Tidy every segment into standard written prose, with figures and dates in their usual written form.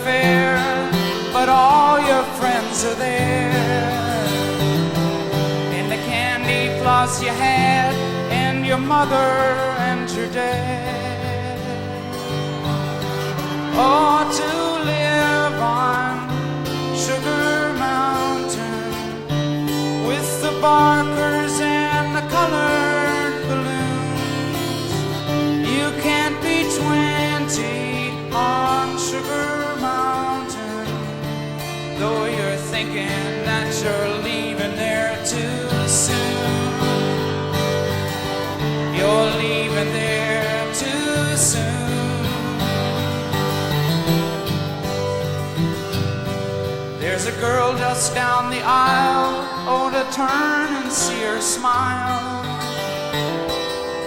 fair, but all your friends are there. And the candy floss you had, and your mother and your dad. Oh, to live on Sugar Mountain with the barkers and the colored balloons. You can't be 20 on Sugar Mountain, though you're thinking that you're leaving there too soon. You're leaving there too soon. There's a girl just down the aisle, oh, to turn and see her smile.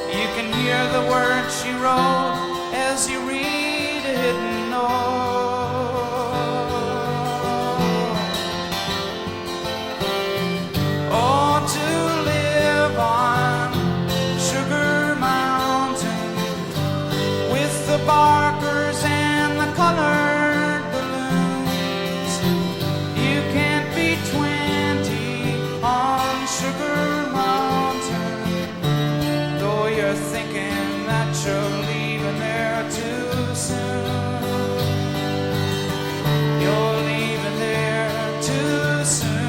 You can hear the words she wrote as you read a hidden note. Oh, to live on Sugar Mountain with the barkers and the colored balloons. You can't be 20 on Sugar Mountain, though you're thinking that you're leaving there too soon. You're leaving there too soon.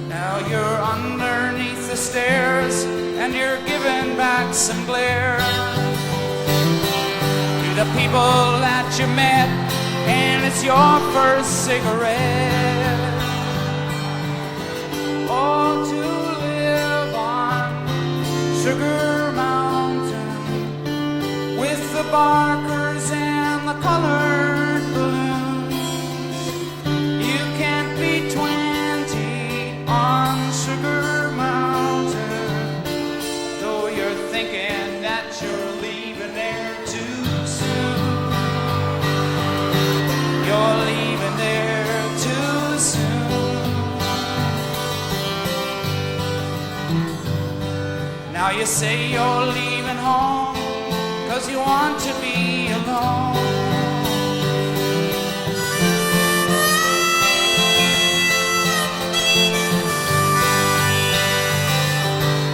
Now you're underneath the stairs and you're giving back some glare to the people that you met, and it's your first cigarette. Oh, to live on Sugar Mountain with the barkers and the colored balloons. You can't be 20 on Sugar Mountain, though you're thinking that you're leaving there too soon. You're leaving there too soon. Now you say you're leaving home 'cause you want to be alone.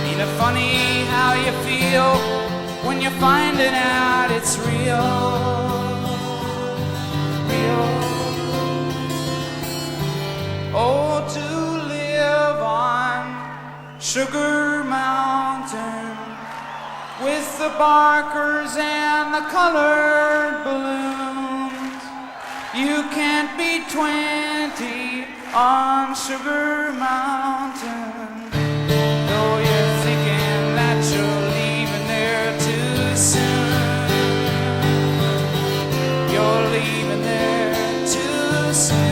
Ain't it funny how you feel when you're finding out it's real? Real. Oh, to live on Sugar Mountain with the barkers and the colored balloons. You can't be 20 on Sugar Mountain, though you're thinking that you're leaving there too soon. You're leaving there too soon.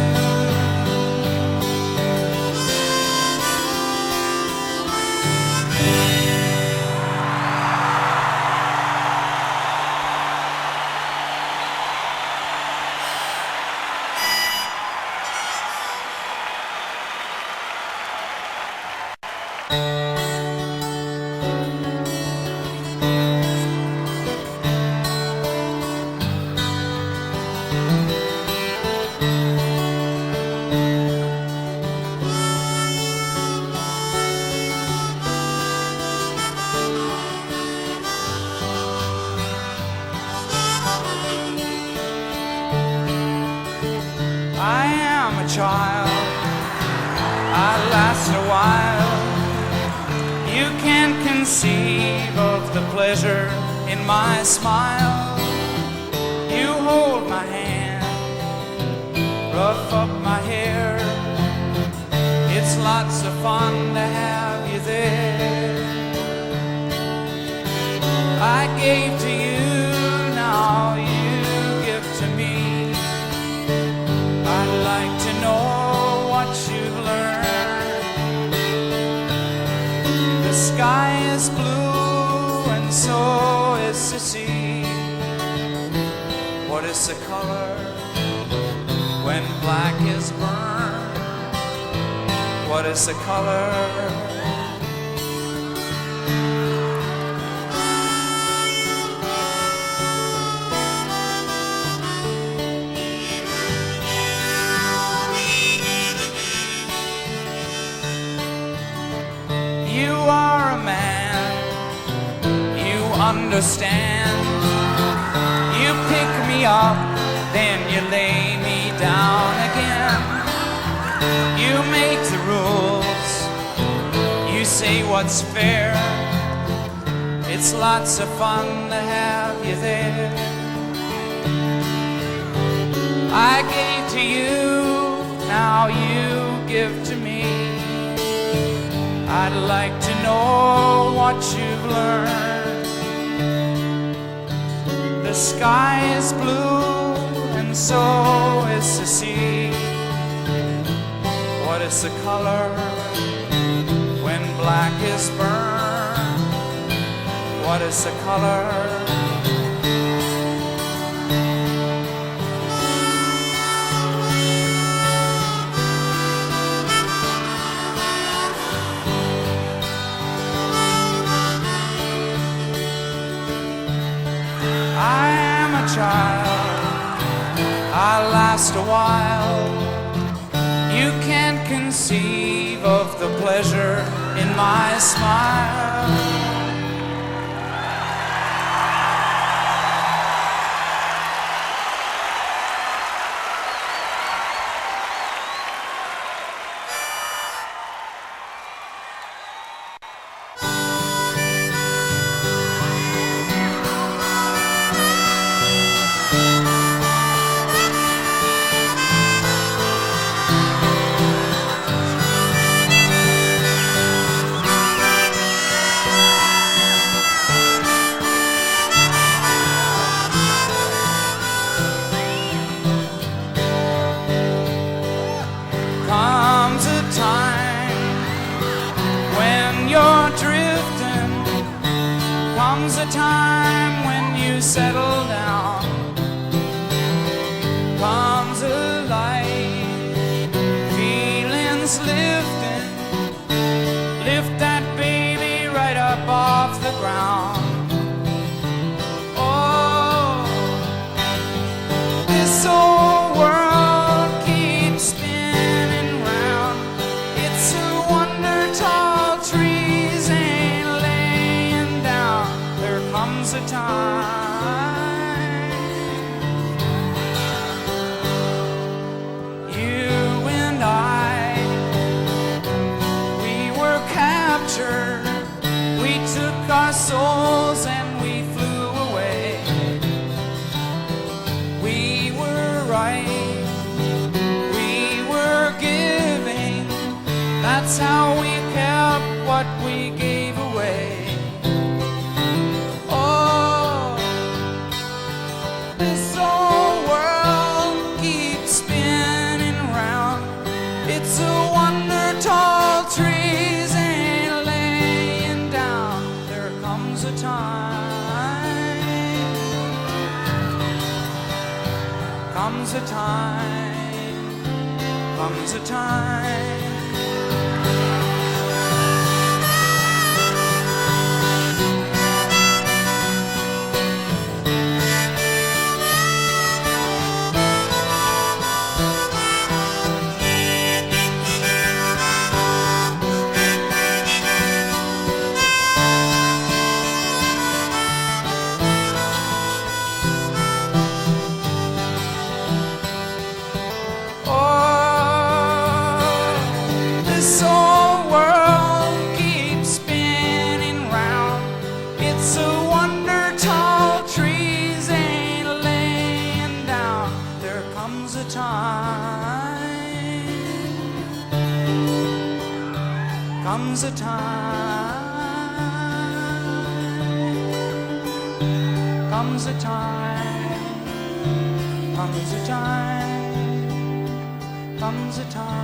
I am a child, I last a while. You can't conceive of the pleasure in my smile. You hold my hand, rough up my hair. It's lots of fun to have you there. I gave to you, now you sky is blue and so is the sea. What is the color when black is burned? What is the color? You are a man, you understand. You pick me up, then you lay me down again. You make the rules, you say what's fair. It's lots of fun to have you there. I gave to you, now you give to me. I'd like to know what you've learned. The sky is blue and so is the sea. What is the color when black is burned? What is the color? I am a child, I last a while. You can't conceive of the pleasure in my smile. Comes a time when you're drifting. Comes a time when you settle down. Comes a light, feelings lifting. Lift that baby right up off the ground. Oh, this old world keeps spinning round. It's a wonder tall trees ain't laying down. There comes a time you and I, we were captured. We took our souls and we flew away. We were right, we were giving. That's how we kept what we gave away. Oh, this old world keeps spinning round. It's a wonder tall trees ain't laying down. There comes a time, comes a time, comes a time. This old world keeps spinning round. It's a wonder tall trees ain't laying down. There comes a time, comes a time, comes a time, comes a time, comes a time.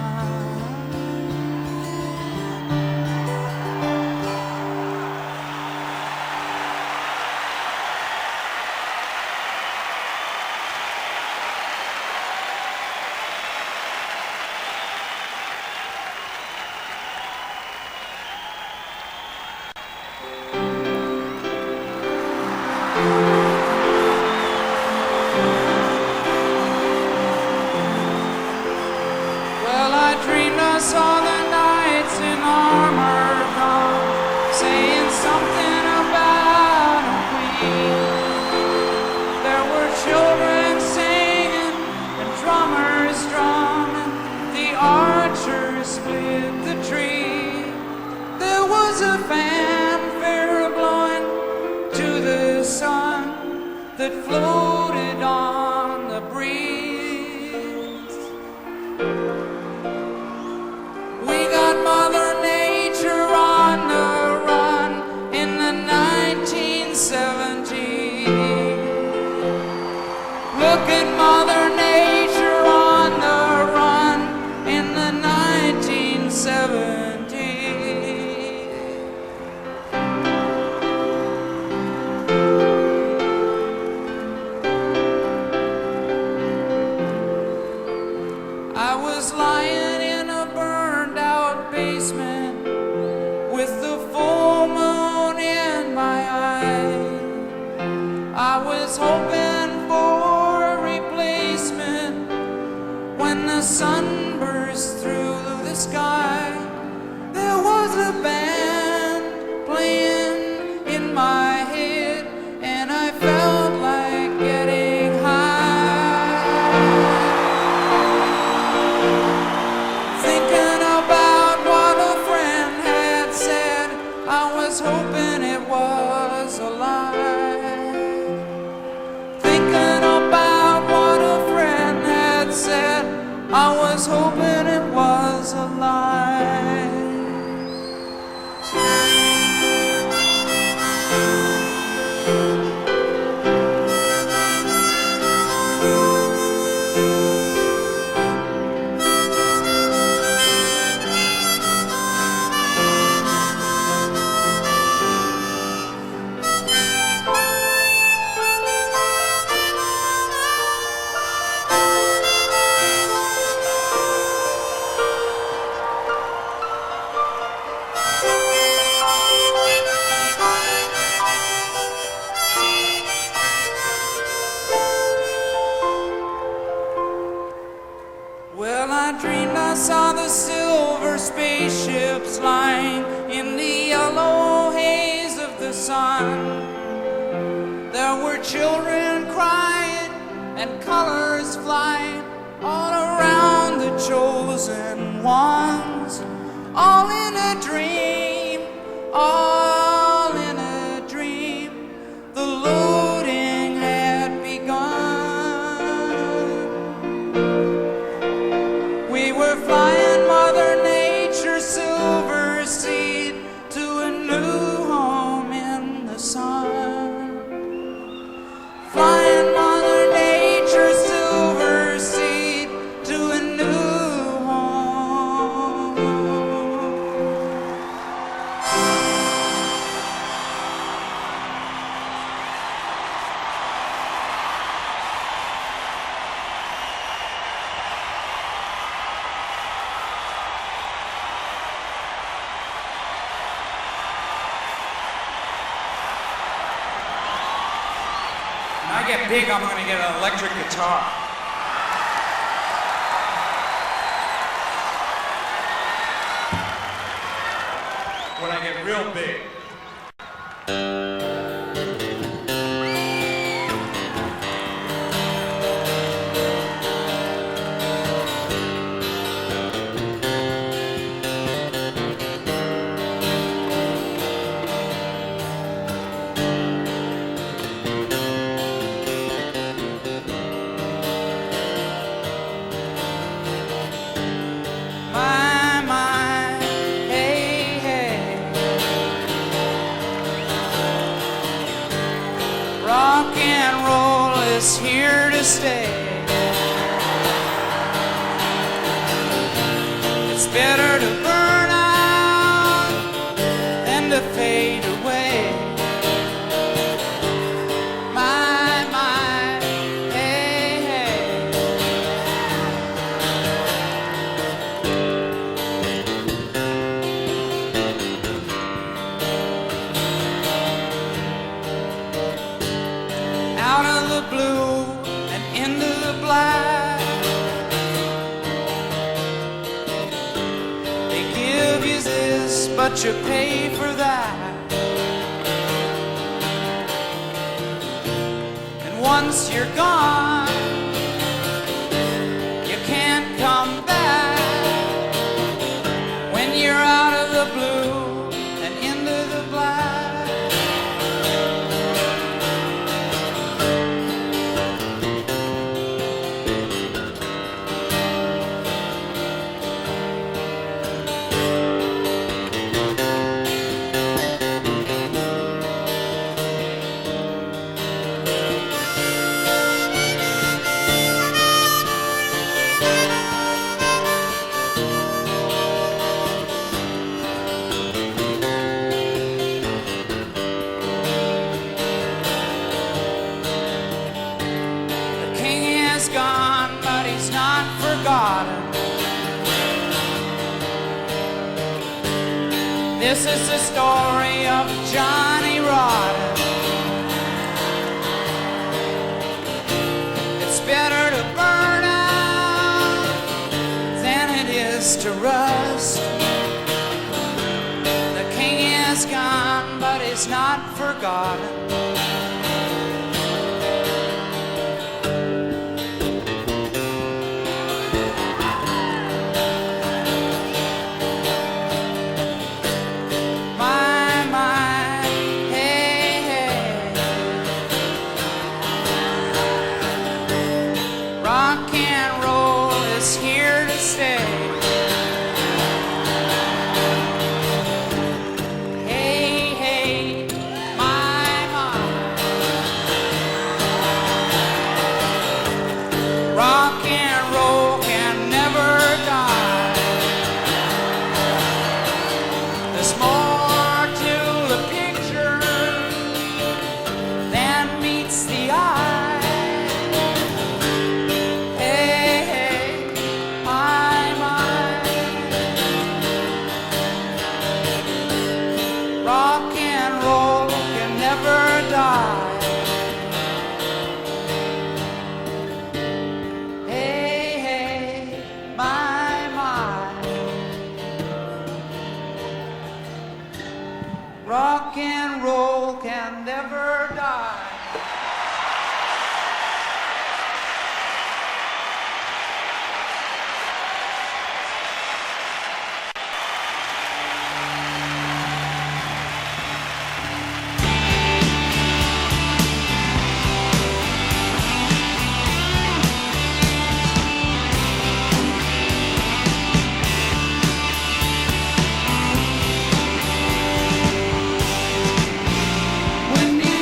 Well, I dreamed I saw the knights in armor come, saying something about a queen. There were children singing and drummers drumming. The archers split the tree. There was a fanfare blowing to the sun that floated on the breeze. We got Mother Nature on the run in the 1970s. Look at Mother Nature on the run in the 1970s. I was lying in a burned out basement with the full moon in my eye. I was hoping for a replacement when the sun burst through the sky. There was a band playing in my head and I felt like getting high. Thinking about what a friend had said, I was hoping it was a lie. Thinking about what a friend had said, I was hoping it was a lie. Well, I dreamed I saw the silver spaceships lying in the yellow haze of the sun. There were children crying and colors flying all around the chosen ones. All in a dream, all in a dream. The loading had begun. We were flying Mother Nature's silver seed to a new home in the sun. Flying Mother Nature's silver seed to a new home. When I get big, I'm gonna get an electric guitar. When I get real big. My, hey, hey. Rock and roll is here to stay. It's better to burn out than to fade away. My, hey, hey. Out of the blue and into the black, but you pay for that. And once you're gone, you can't come back. When you're out of the blue and into the black. This is the story of Johnny Rotten. It's better to burn out than it is to rust. The king is gone, but he's not forgotten. Rock and roll can never die. When you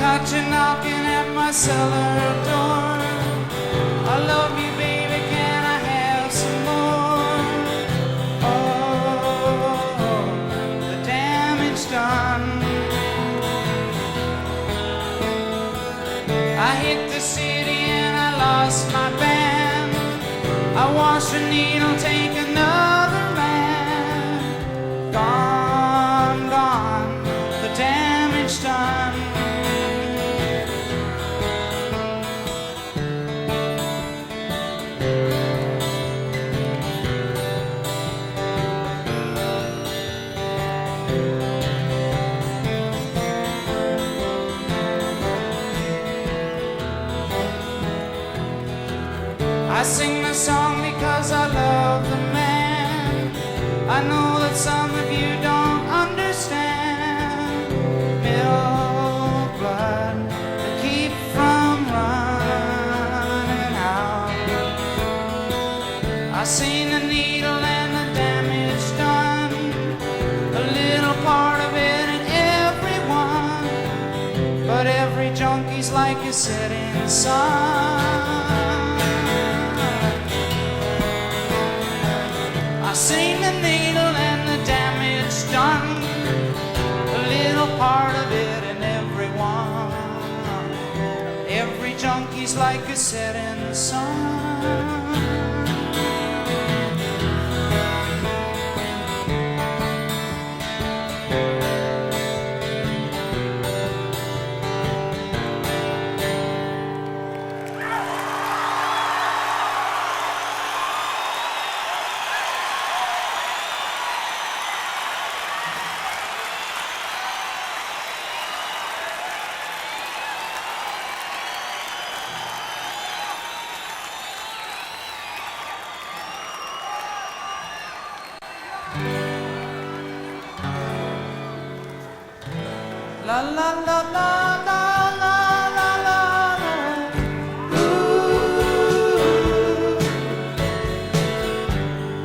caught you knocking at my cellar door. I love you, baby, can I have some more? Oh, the damage done. I hit the city and I lost my band. I watched a needle take another man. Gone, gone, the damage done. I sing this song because I love the man. I know that some of you don't understand. Milk blood to keep from running out. I seen the needle and the damage done. A little part of it in everyone, but every junkie's like a setting sun. I seen the needle and the damage done. A little part of it in everyone. Every junkie's like a setting sun. La la la la la la la la. Ooh,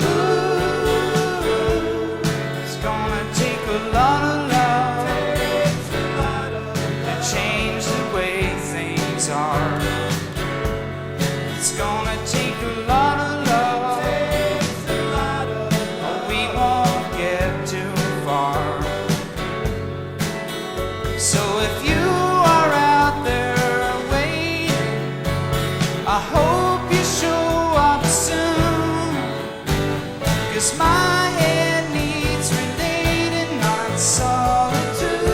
ooh. It's gonna take a lot of love to change the way things are. It's gonna take a lot of love, or we won't get too far. So if you are out there waiting, I hope you show up soon. 'Cause my head needs relating, not solitude.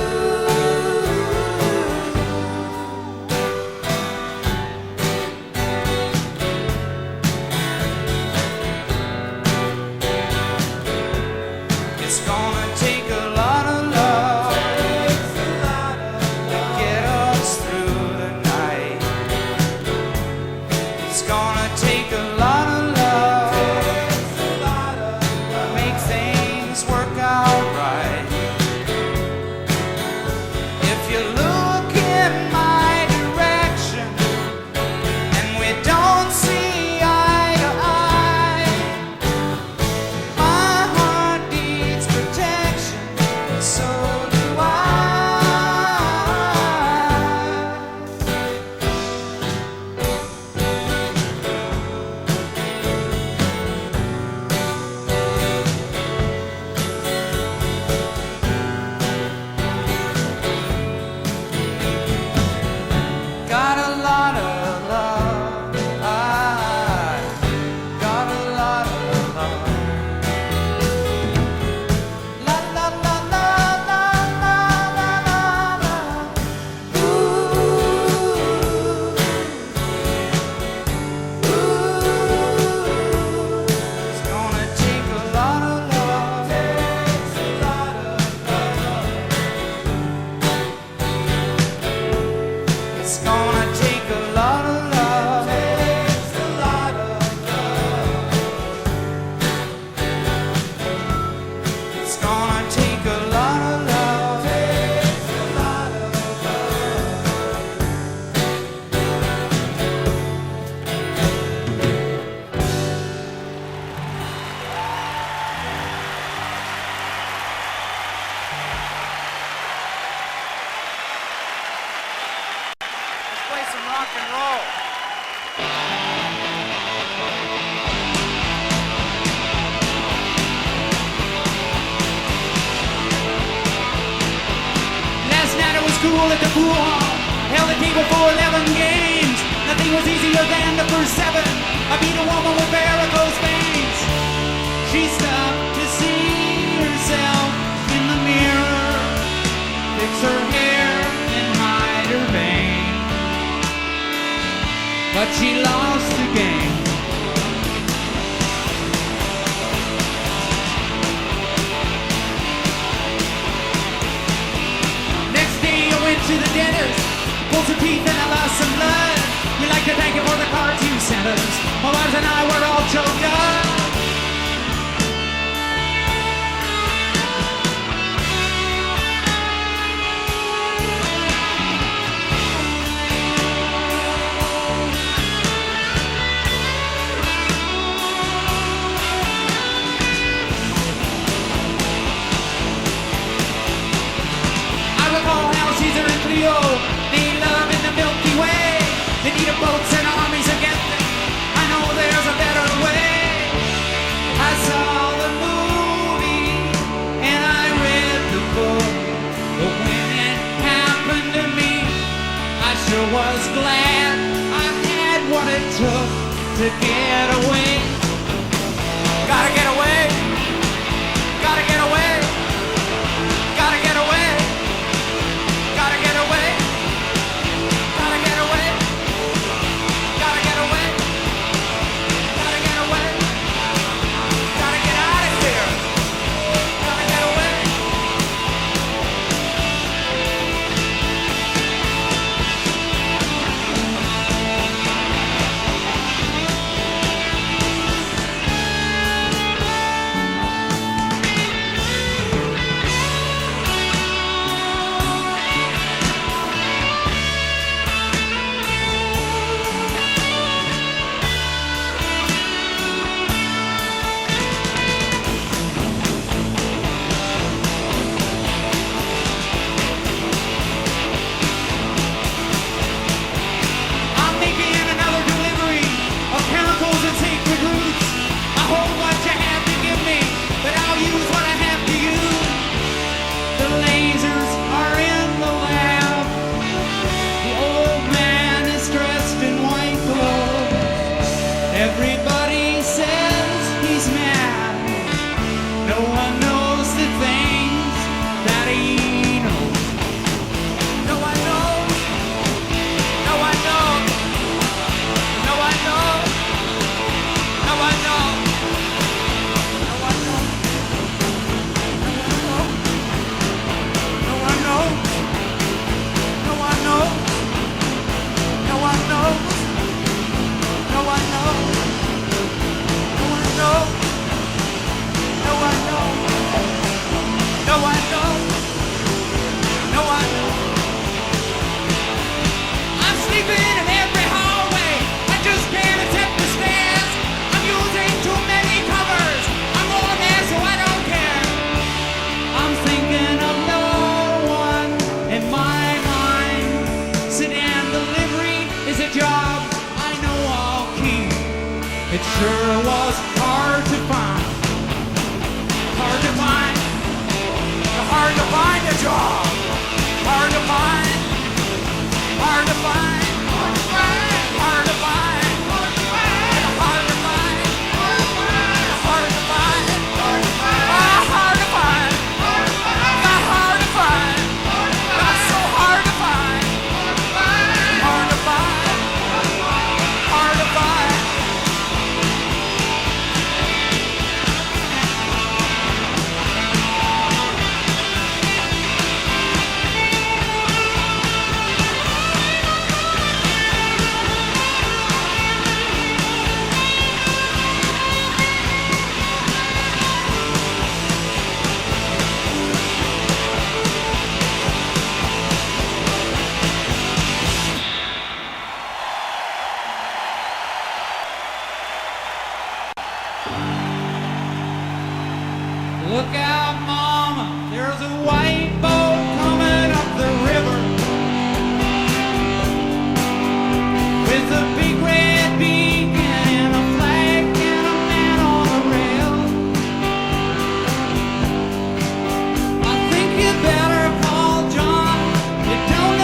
It's gonna take a lot of love to get us through the night. It's gonna take a lot of love to make things work out right. If you look in my direction and we don't see eye to eye, my heart needs protection. pool at the pool hall. Held a table for 11 games. Nothing was easier than the first 7. I beat a woman with varicose veins. She stopped to see herself in the mirror, fix her hair and hide her vein. But she lost the game. Next day I went to the dentist, pulled some teeth and I lost some blood. We like to thank you for the cards you sent us. My wives and I were all choked up. They love in the Milky Way. They need a boats and armies against them. I know there's a better way. I saw the movie and I read the book, but when it happened to me, I sure was glad I had what it took to get away. Gotta get away. Gotta get away. Gotta get away. Gotta get away. Gotta get away. Gotta get away. Gotta get away. Gotta get out of here. Gotta get away. I'm making another delivery of chemicals and sacred roots. I hold what you have to give me, but I'll use what I have to use. The lasers are in the lab. The old man is dressed in white clothes. Everybody says he's mad. No one knows the things that he knows. No one knows. No one knows. No one knows. No one knows. No one knows. No one knows. No one knows. No one knows. No one knows. No one knows. No one knows. No one knows. No one knows. I'm sleeping in every hallway. I just can't accept the stairs. I'm using too many covers. I'm over there, so I don't care. I'm thinking of no one in my mind. Sedan Delivery is a job I know I'll keep. It sure was hard to find. Hard to find. Hard to find a job. Hard to find. Hard to find. Hard to find. Hard to find. Hard to find. Hard to find. Hard to find. Hard to find. Hard to find. Got hard to find. Got so hard to find. Hard to find. Hard to find. Look out, Mama, there's a white boat coming up the river with a big red beacon and a flag and a man on the rail. I think you better call John. You don't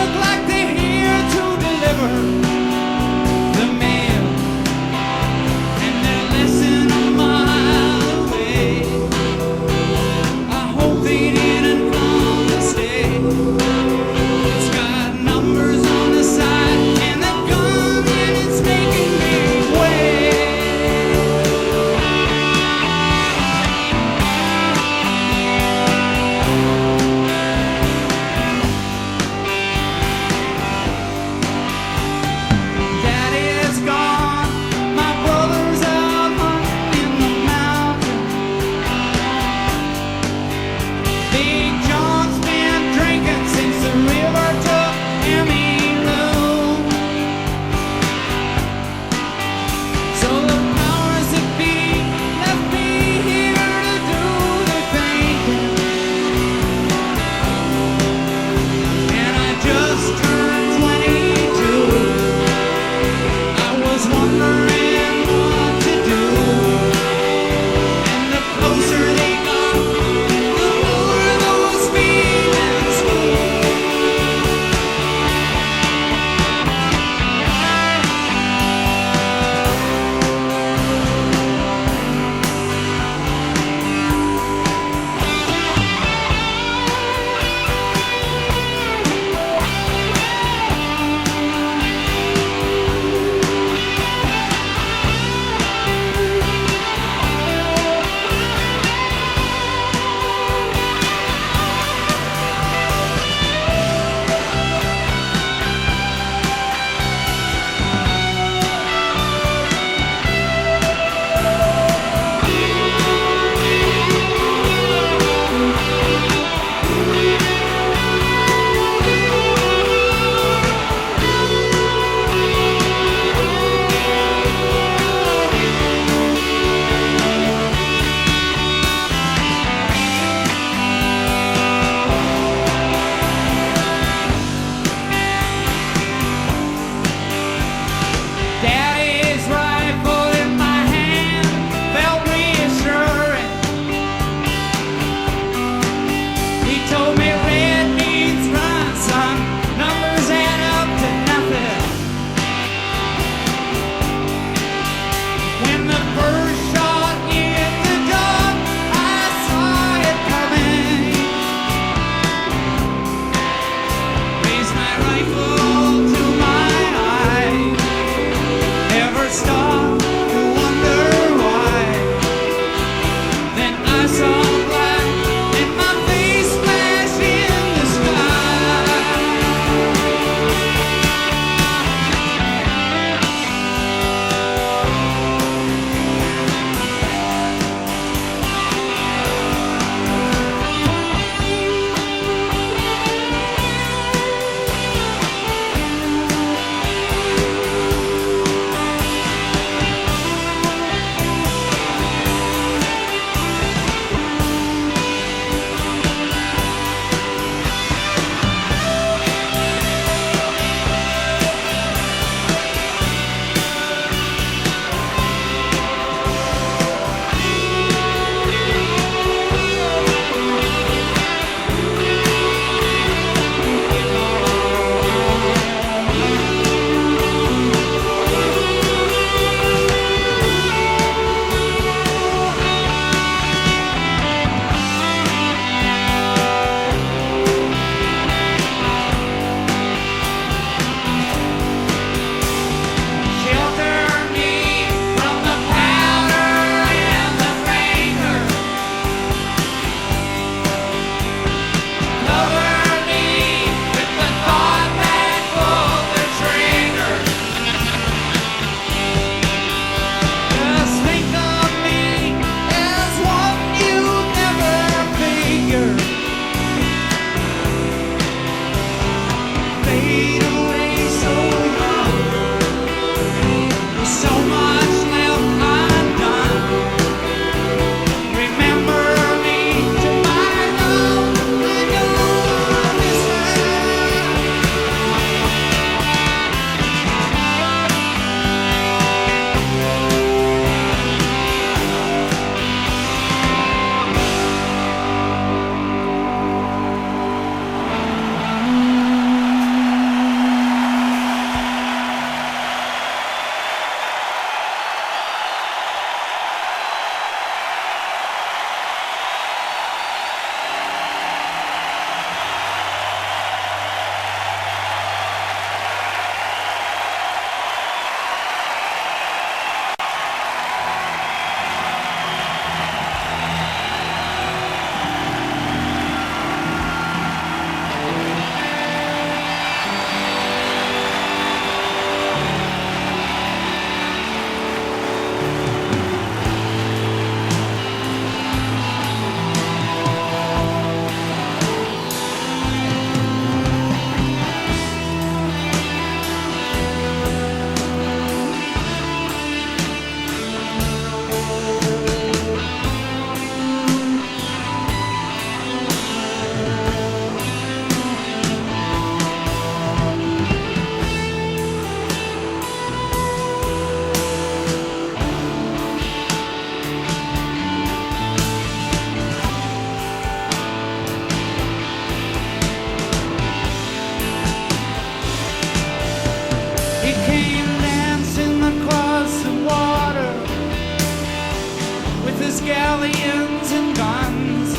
aliens and guns,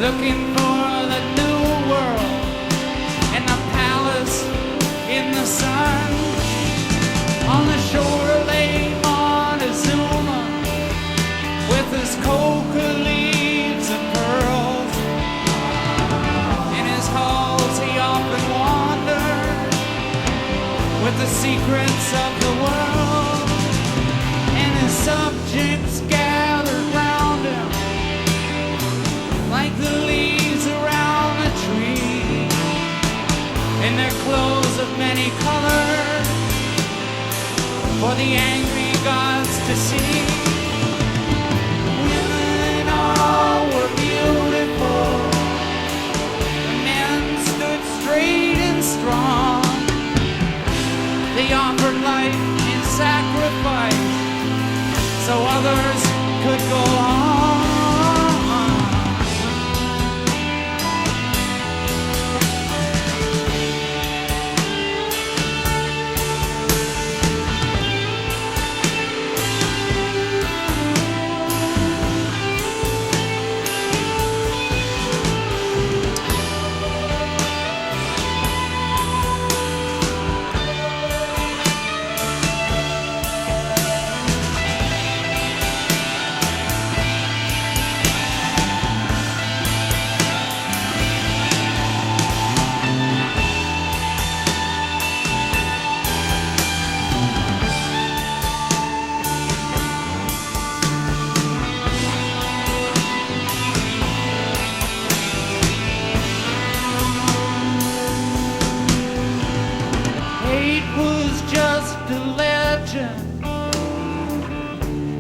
looking for the new world and the palace in the sun. On the shore lay Montezuma with his coca leaves and pearls. In his halls he often wandered with the secrets of the world, and his subjects gathered round him like the leaves around a tree, in their clothes of many colors for the angry gods to see. Women all were beautiful, the men stood straight and strong. They offered life in sacrifice so others could go on.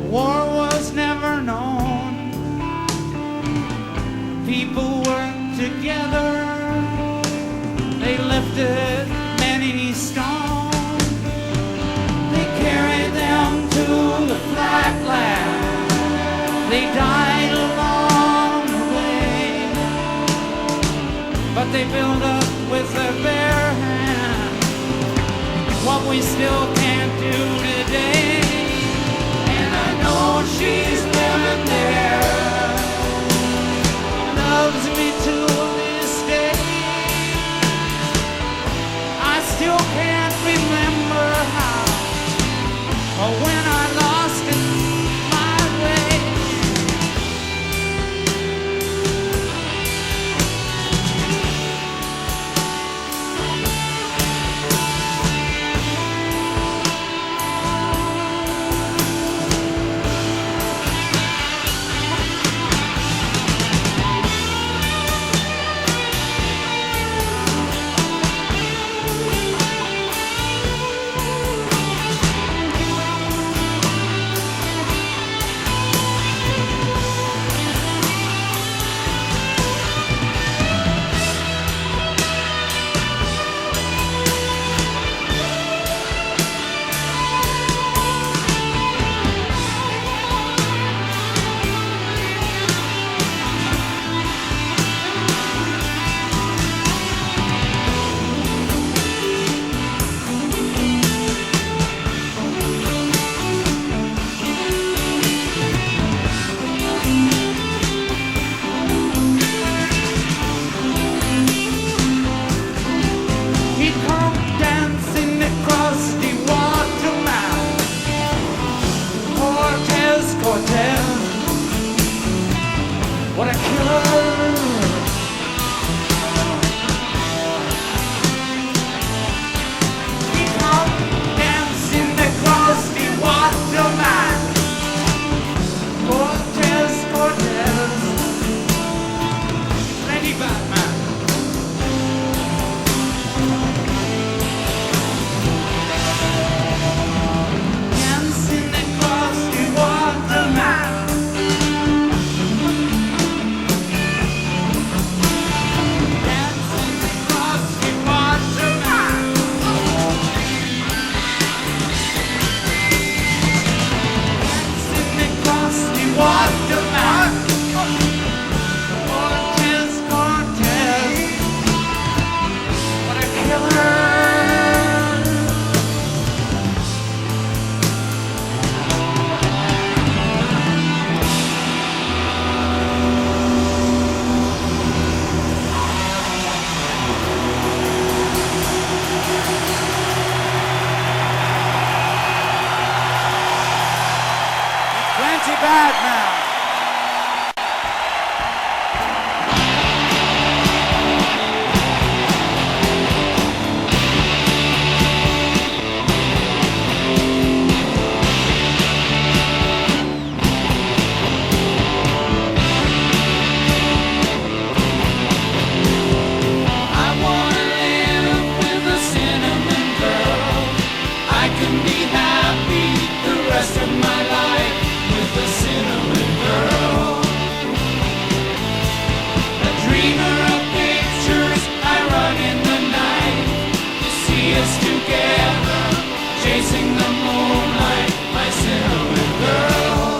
War was never known. People worked together. They lifted many stones. They carried them to the flatland. They died along the way, but they built up with their bare hands what we still can't do today. She's living there, loves me to this day. I still can't remember how or when I lost it my way. cinnamon girl. A dreamer of pictures, I run in the night to see us together, chasing the moonlight, my cinnamon girl.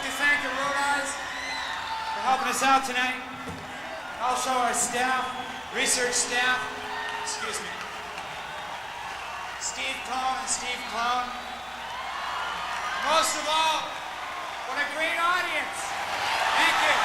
to thank the Road Eyes for helping us out tonight. Also our staff, research staff, excuse me, Steve Clone and Steve Clone. Most of all, what a great audience. Thank you.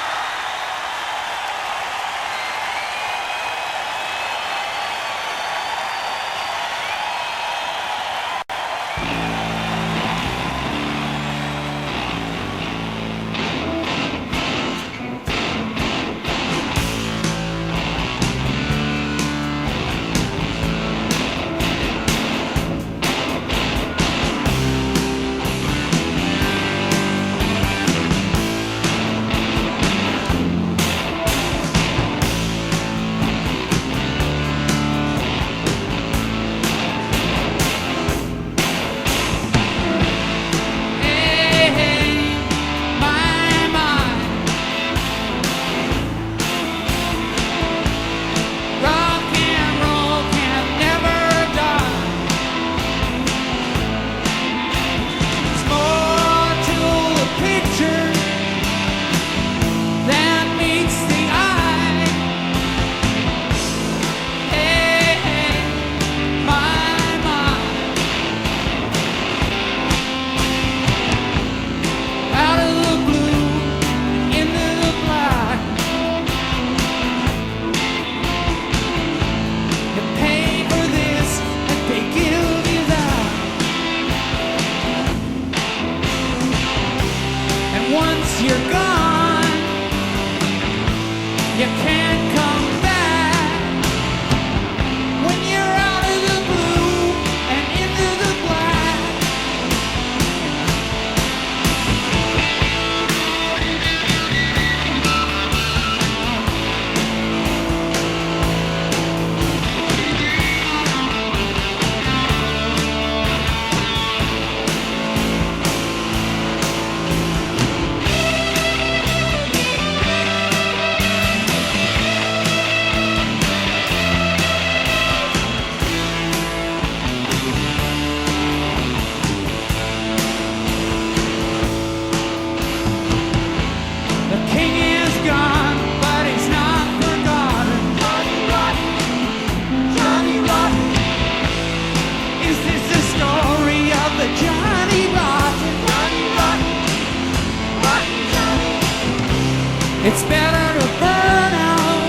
It's better to burn out,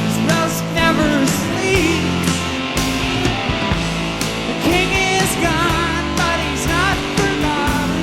'cause rust never sleeps. The king is gone, but he's not forgotten.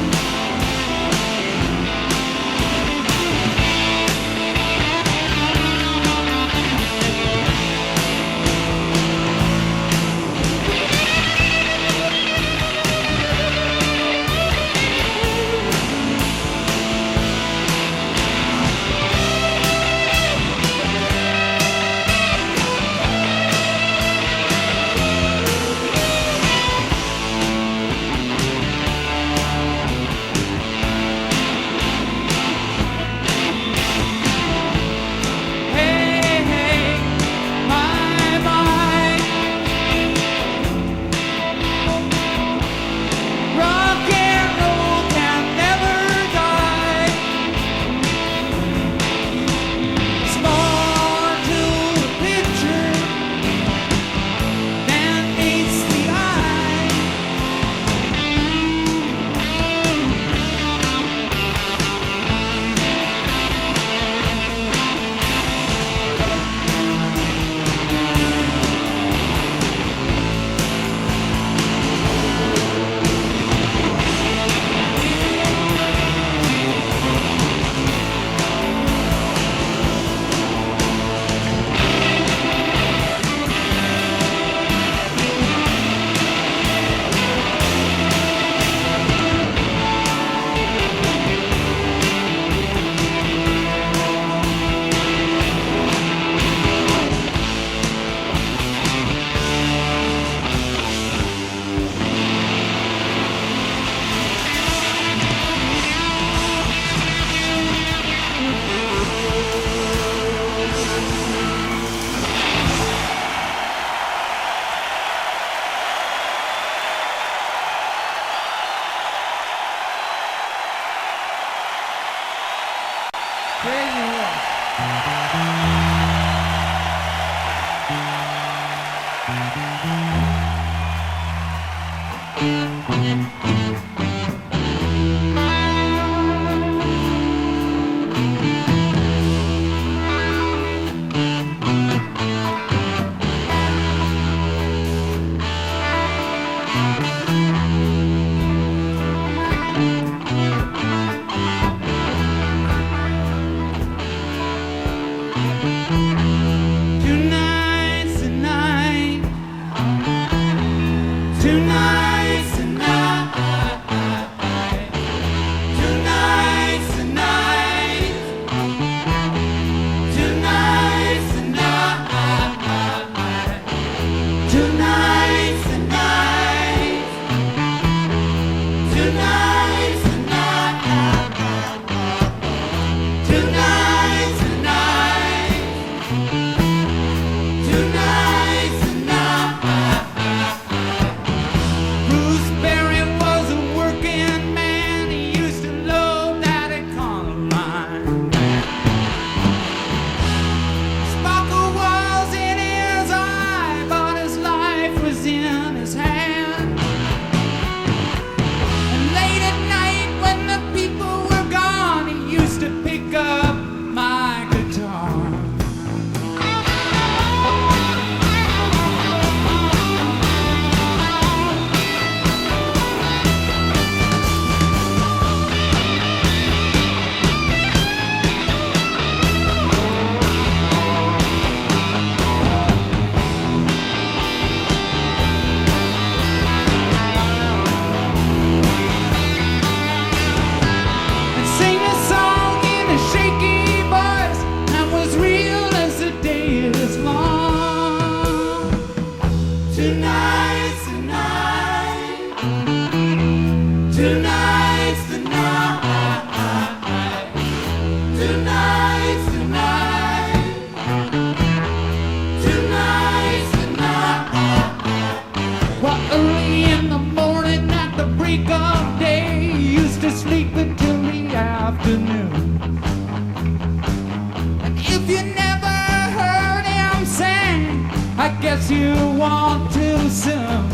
makes you want to sing.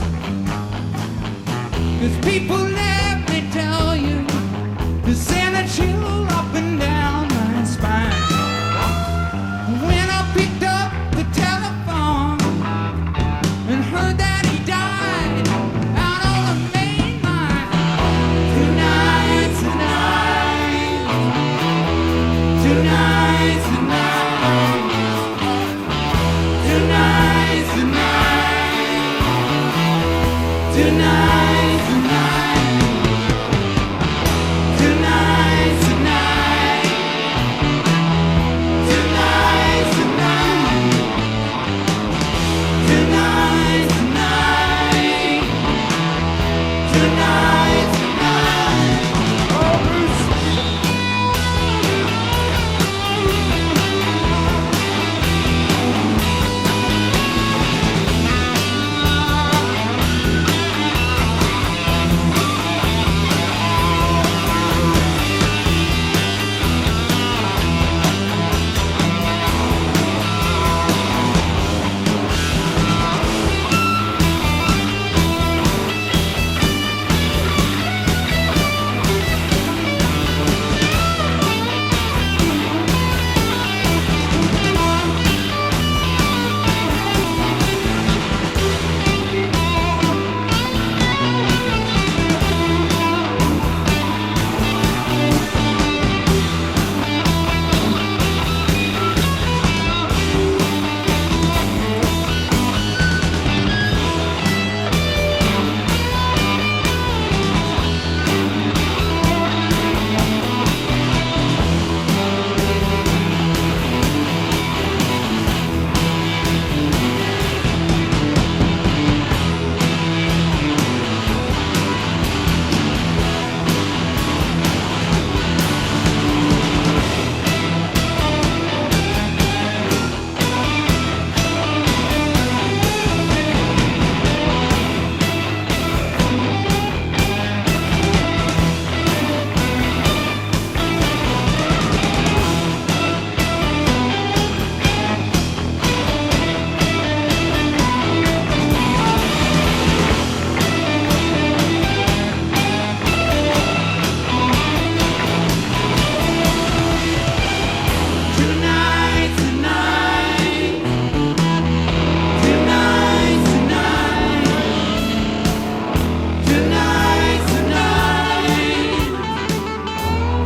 'Cause people let me tell you, to send a chill up and down my spine. When I picked up the telephone and heard that he died out on the main line. Tonight, tonight, tonight, tonight, tonight, tonight, tonight, tonight. Tonight, tonight, tonight, tonight, tonight, tonight, tonight, tonight. Oh, Bruce.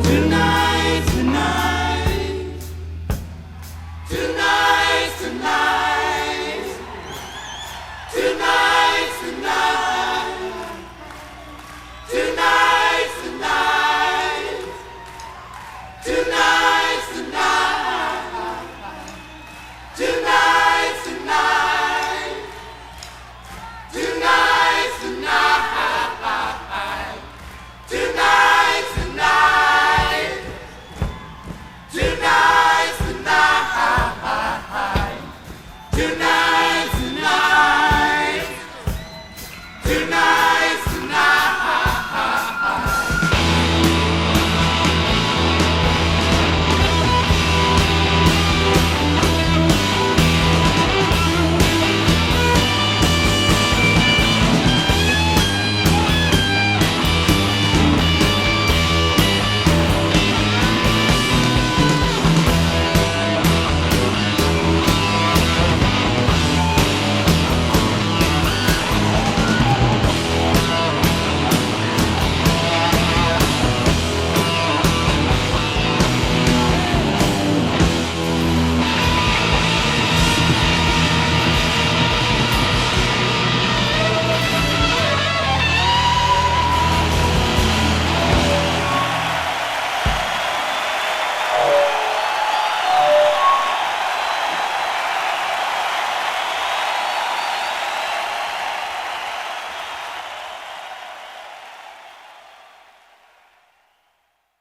Tonight,